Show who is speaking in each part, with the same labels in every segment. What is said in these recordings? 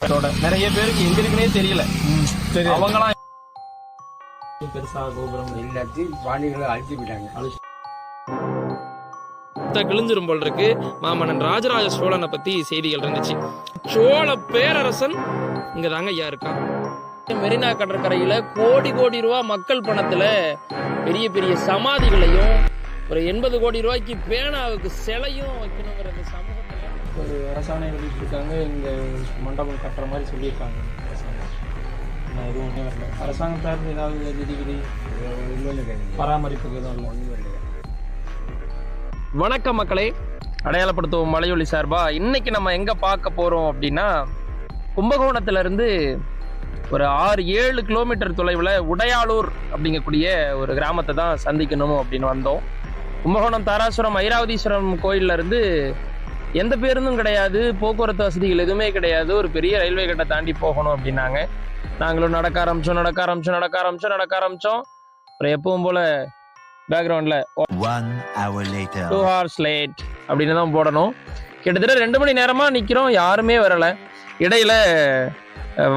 Speaker 1: நிறைய பேருக்கு எங்க இருக்குன்னே தெரியல. அவங்கலாம் பெருசா கோபுரம்
Speaker 2: எல்லாத்தையும் பாண்டிகளை அழிச்சு போயிட்டாங்க.
Speaker 3: கிழிஞ்சிரும் போல் இருக்கு. மாமன்னன் ராஜராஜ சோழனை பத்தி செய்திகள் இருந்துச்சு. சோழ பேரரசன் இங்கதாங்க ஐயா இருக்கான். மெரினா கடற்கரையில கோடி கோடி ரூபா மக்கள் பணத்துல பெரிய பெரிய சமாதிகளையும் ஒரு 80 கோடி ரூபாய்க்கு பேனாவுக்கு சிலையும் வைக்கணுங்கிற சமூகத்துல
Speaker 1: ஒரு அரசாணை வெளியிட்டிருக்காங்க. இங்க மண்டபம் கட்டுற மாதிரி சொல்லியிருக்காங்க. எதுவும் ஒன்றே வரல. அரசாங்கம் சார்ந்து ஏதாவது நிதி பராமரிப்புக்கு எதுவும் இல்லை.
Speaker 3: வணக்கம் மக்களே, அடையாளப்படுத்துவோம் மலையொலி சார்பா இன்னைக்கு நம்ம எங்க பார்க்க போறோம் அப்படின்னா, கும்பகோணத்துல இருந்து ஒரு 6-7 கிலோமீட்டர் தொலைவில் உடையாளூர் அப்படிங்கக்கூடிய ஒரு கிராமத்தை தான் சந்திக்கணும் அப்படின்னு வந்தோம். கும்பகோணம் தாராசுரம் ஐராவதீஸ்வரம் கோயில்ல இருந்து எந்த பேருந்தும் கிடையாது, போக்குவரத்து வசதிகள் எதுவுமே கிடையாது. ஒரு பெரிய ரயில்வே கட்டை தாண்டி போகணும் அப்படின்னாங்க. நாங்களும் நடக்க ஆரம்பிச்சோம். அப்புறம் எப்பவும் போல பேக்ரவுண்ட்ல 2 hours late அப்படின்னு தான் போடணும். கிட்டத்தட்ட 2 மணி நேரமா நிக்கிறோம், யாருமே வரல. இடையில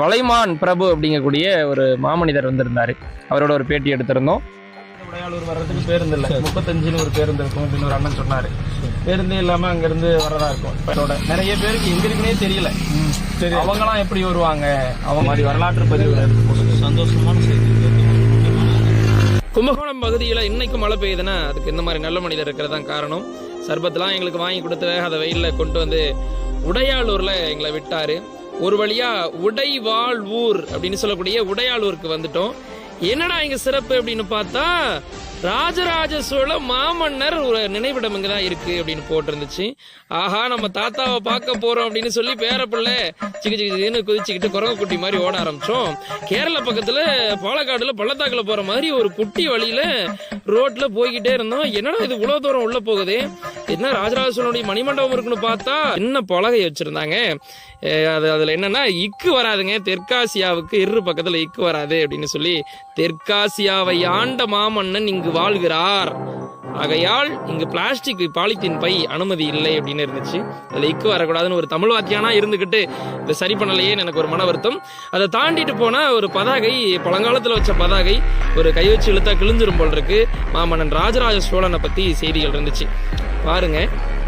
Speaker 3: வளைமான் பிரபு அப்படிங்கக்கூடிய ஒரு மாமனிதர் வந்திருந்தாரு. அவரோட ஒரு பேட்டி எடுத்திருந்தோம்.
Speaker 1: உடையாளூர் வர்றதுக்கு பேருந்து இல்லை, 35 ஒரு பேருந்து இருக்கும் அப்படின்னு ஒரு அண்ணன் சொன்னாரு. பேருந்தே இல்லாம அங்க இருந்து வரதா இருக்கும். நிறைய பேருக்கு எங்க இருக்குன்னே தெரியல. அவங்கலாம் எப்படி வருவாங்க, அவங்க மாதிரி வரலாற்று பதிவு சந்தோஷமான செய்தி.
Speaker 3: கும்பகோணம் பகுதியில் இன்னைக்கு மழை பெய்யுதுன்னா அதுக்கு இந்த மாதிரி நல்ல மனிதர் இருக்கிறது தான் காரணம். சர்பத்லாம் எங்களுக்கு வாங்கி கொடுத்து அதை வெயிலில் கொண்டு வந்து உடையாளூர்ல எங்களை விட்டாரு. ஒரு வழியா உடைவாழ்வூர் அப்படின்னு சொல்லக்கூடிய உடையாளூருக்கு வந்துட்டோம். என்னடா இங்க சிறப்பு அப்படின்னு பார்த்தா, ராஜராஜ சோழ மாமன்னர் ஒரு நினைவிடம் இங்கதான் இருக்கு அப்படின்னு போட்டிருந்துச்சு. ஆஹா, நம்ம தாத்தாவை பார்க்க போறோம் அப்படின்னு சொல்லி பேரப்பிள்ளை சிக்கு குதிச்சுக்கிட்டு குரங்கு குட்டி மாதிரி ஓட ஆரம்பிச்சோம். கேரளா பக்கத்துல பாலக்காடுல பள்ளத்தாக்குல போற மாதிரி ஒரு குட்டி வழியில ரோட்ல போய்கிட்டே இருந்தோம். என்னடா இது இவ்வளவு தூரம் உள்ள போகுது, என்ன ராஜராஜ சோழனுடைய மணிமண்டபம் இருக்குன்னு பார்த்தா என்ன பலகை வச்சிருந்தாங்க. அதுல என்னன்னா இக்கு வராதுங்க, தெற்காசியாவுக்கு பக்கத்துல இக்கு வராது அப்படின்னு சொல்லி, தெற்காசியாவை ஆண்ட மாமன்னன் இங்கு வாழ்கிறார், ஆகையால் இங்கு பிளாஸ்டிக் பாலித்தீன் பை அனுமதி இல்லை அப்படின்னு இருந்துச்சு. அதுல இக்கு வரக்கூடாதுன்னு ஒரு தமிழ் வாத்தியானா இருந்துகிட்டு இதை சரி பண்ணலையேன்னு எனக்கு ஒரு மன வருத்தம். அதை தாண்டிட்டு போனா ஒரு பதாகை, பழங்காலத்துல வச்ச பதாகை, ஒரு கை வச்சு இழுத்தா கிழிஞ்சிரும் போல் இருக்கு. மாமன்னன் ராஜராஜ சோழனை பத்தி செய்திகள் இருந்துச்சு. பாருங்க,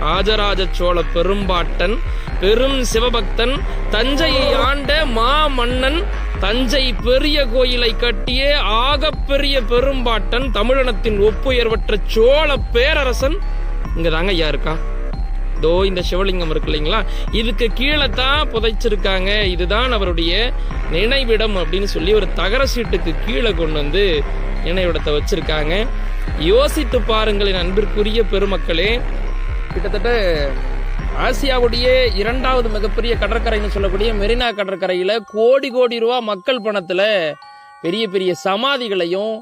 Speaker 3: ராஜராஜ சோழ பெரும்பாட்டன், பெரும் சிவபக்தன், தஞ்சையை ஆண்ட மாமன்னன், தஞ்சை பெரிய கோயிலை கட்டிய ஆகப்பெரிய பெரும்பாட்டன், தமிழினத்தின் ஒப்புயர்வற்ற சோழ பேரரசன் இங்கதாங்க ஐயா இருக்கா. இதோ இந்த சிவலிங்கம் இருக்கு இல்லைங்களா, இதுக்கு கீழே தான் புதைச்சிருக்காங்க. இதுதான் அவருடைய நினைவிடம் அப்படின்னு சொல்லி ஒரு தகர சீட்டுக்கு கீழே கொண்டு வந்து நினைவிடத்தை வச்சிருக்காங்க. யோசித்து பாருங்கள் என் அன்பிற்குரிய பெருமக்களே. கிட்டத்தட்ட ஆசியாவுடைய 2வது மிகப்பெரிய கடற்கரைன்னு சொல்லக்கூடிய மெரினா கடற்கரையில கோடி கோடி ரூபா மக்கள் பணத்துல பெரிய பெரிய சமாதிகளையும்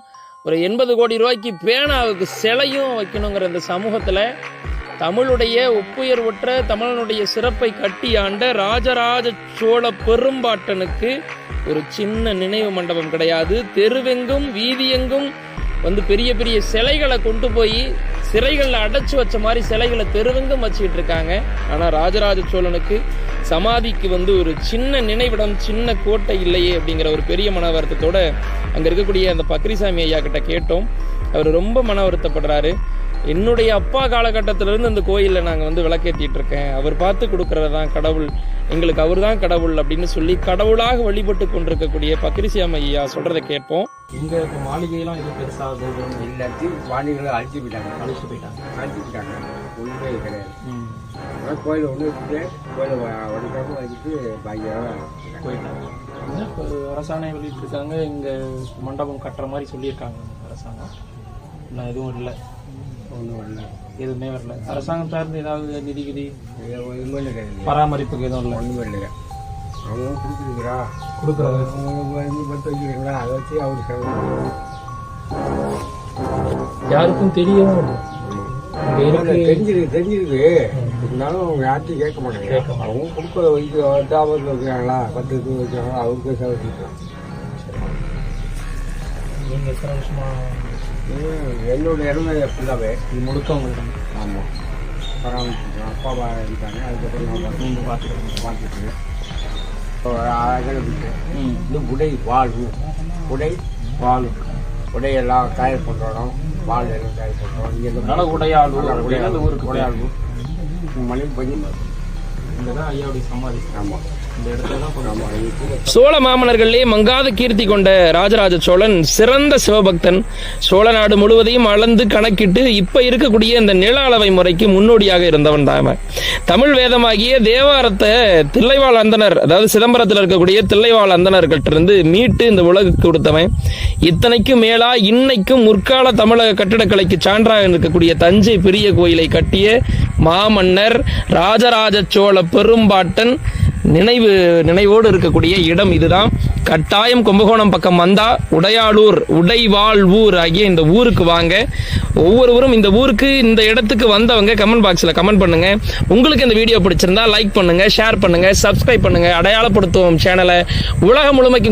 Speaker 3: ஒரு 80 கோடி ரூபாய்க்கு பேனாவுக்கு சிலையும் வைக்கணுங்கிற இந்த சமூகத்துல தமிழுடைய ஒப்புயர்வற்ற தமிழனுடைய சிறப்பை கட்டி ஆண்ட ராஜராஜ சோழ பெரும்பாட்டனுக்கு ஒரு சின்ன நினைவு மண்டபம் கிடையாது. தெருவெங்கும் வீதியெங்கும் வந்து பெரிய பெரிய சிலைகளை கொண்டு போய் சிறைகளில் அடைச்சு வச்ச மாதிரி சிலைகளை தெருவெங்கும் வச்சுக்கிட்டு இருக்காங்க. ஆனா ராஜராஜ சோழனுக்கு சமாதிக்கு வந்து ஒரு சின்ன நினைவிடம், சின்ன கோட்டை இல்லையே அப்படிங்கிற ஒரு பெரிய மன வருத்தத்தோட அங்க இருக்கக்கூடிய அந்த பக்ரிசாமி ஐயா கிட்ட கேட்டோம். அவர் ரொம்ப மன வருத்தப்படுறாரு. என்னுடைய அப்பா காலகட்டத்திலிருந்து இந்த கோயிலில் நாங்கள் வந்து விளக்கேற்றிட்டு இருக்கேன், அவர் பார்த்து கொடுக்கறதான் கடவுள், எங்களுக்கு அவர் தான் கடவுள் அப்படின்னு சொல்லி கடவுளாக வழிபட்டு கொண்டிருக்கக்கூடிய பக்ரிசாமி ஐயா சொல்றதை கேட்போம்.
Speaker 1: இங்க இப்போ மாளிகையெல்லாம் இது பெருசா கோபுரம்
Speaker 2: எல்லாத்தையும் பாண்டிகளை அழிச்சு போயிட்டாங்க. ஒன்றுமே கிடையாது. கோயில் ஒன்று கோயிலை உடைக்காம வச்சுட்டு
Speaker 1: போயிட்டாங்க. ஒரு அரசாணை வெளியிட்டிருக்காங்க. இங்க மண்டபம் கட்டுற மாதிரி சொல்லியிருக்காங்க அரசாங்கம். இன்னும் எதுவும் இல்லை, எதுவுமே வரல. அரசாங்கம் சார்ந்து ஏதாவது நிதி பராமரிப்புக்கு எதுவும் இல்லை,
Speaker 2: ஒன்றுமே இல்லை. அவங்க கொடுக்குறீங்களா,
Speaker 1: கொடுக்குறாங்க,
Speaker 2: பத்து வைக்கிறீங்களா, அதை வச்சு அவருக்கு
Speaker 1: யாருக்கும் தெரியவும்
Speaker 2: தெரிஞ்சிருக்கு. இருந்தாலும் அவங்க யார்ட்டையும் கேட்க மாட்டாங்க. அவங்க கொடுக்குற வைக்க வைக்கிறாங்களா, 10 இது வைக்கிறாங்களா, அவருக்கு செலவு.
Speaker 1: நீங்க எத்தனை வருஷமா?
Speaker 2: என்னோட இடமே ஃபுல்லாகவே
Speaker 1: இது முழுக்க உங்களுக்கு?
Speaker 2: ஆமாம், பராமரிச்சு அப்பா இருக்காங்க. அதுக்கப்புறம் நான் பார்த்துட்டு இது உடை வாழ்வு உடை வாழ்வு உடையெல்லாம் தயார் பண்ணுறோம் வாழ் எல்லாம் தயார் பண்ணுறோம் இங்கே
Speaker 1: அதனால உடையாளூர் ஊருக்கு
Speaker 2: உடையாளு மணி பண்ணி
Speaker 1: இங்கே தான் ஐயாவுடைய சமாதி.
Speaker 2: ஆமாம்
Speaker 1: இந்த இடத்துல தான்
Speaker 2: ஆமாம்.
Speaker 3: சோழ மாமன்னர்களே மங்காத கீர்த்தி கொண்ட ராஜராஜ சோழன் சிறந்த சிவபக்தன். சோழ நாடு முழுவதையும் அளந்து கணக்கிட்டு இப்ப இருக்கக்கூடிய இந்த நில அளவை முறைக்கு முன்னோடியாக இருந்தவன் தான். தமிழ் வேதமாகிய தேவாரத்தை தில்லைவாழ் அந்தனர், அதாவது சிதம்பரத்தில் இருக்கக்கூடிய தில்லைவாழ் அந்தனர்கிட்ட இருந்து மீட்டு இந்த உலகுக்கு கொடுத்தவன். இத்தனைக்கும் மேலா இன்னைக்கும் முற்கால தமிழக கட்டிடக்கலைக்கு சான்றாக இருக்கக்கூடிய தஞ்சை பெரிய கோயிலை கட்டிய மாமன்னர் ராஜராஜ சோழ பெரும்பாட்டன் நினைவோடு இருக்கக்கூடிய இடம் இதுதான். கட்டாயம் கும்பகோணம் பக்கம் வந்தா உடையாளூர் உடைவாழ் ஊர் ஆகிய இந்த ஊருக்கு வாங்க. ஒவ்வொருவரும் இந்த ஊருக்கு இந்த இடத்துக்கு வந்தவங்க கமெண்ட் பாக்ஸ்ல கமெண்ட் பண்ணுங்க. உங்களுக்கு இந்த வீடியோ பிடிச்சிருந்தா லைக் பண்ணுங்க, ஷேர் பண்ணுங்க, சப்ஸ்கிரைப் பண்ணுங்க. அடையாளப்படுத்துவோம் சேனலை உலகம் முழுமைக்கு